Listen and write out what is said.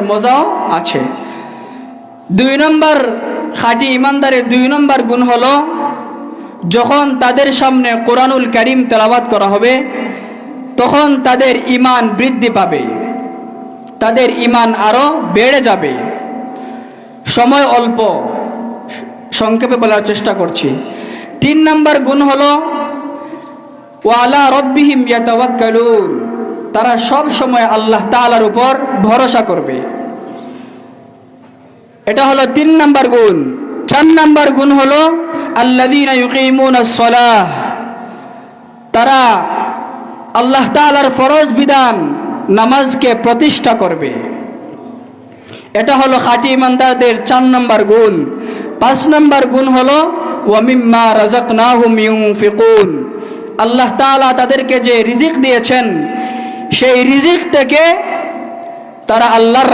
মজাও আছে। 2 নম্বর খাঁটি ইমানদারের 2 নম্বর গুণ হলো যখন তাদের সামনে কোরআনুল কারীম তেলাওয়াত করা হবে তখন তাদের ঈমান বৃদ্ধি পাবে, তাদের ঈমান আরো বেড়ে যাবে। সময় অল্প, সংক্ষেপে বলার চেষ্টা করছি। 3 নম্বর গুণ হলো ওয়া আলা রাব্বিহিম ইয়াতাওয়াক্কালুন, তারা সব সময় আল্লাহ তাআলার উপর ভরসা করবে। এটা হলো 3 নম্বর গুণ। 4 নম্বর গুণ হলো আল্লাযীনা ইউকিমুনাস সালাহ, তারা আল্লাহ তাআলার ফরজ বিধান নামাজকে প্রতিষ্ঠা করবে। এটা হলো খাঁটি ইমানদারদের 4 নম্বর গুণ। 5 নম্বর গুণ হলো ওয়া মিম্মা রাযাকনাহুম ইউনফিকুন, আল্লাহ তাআলা তাদেরকে যে রিজিক দিয়েছেন সেই রিজিক থেকে তারা আল্লাহর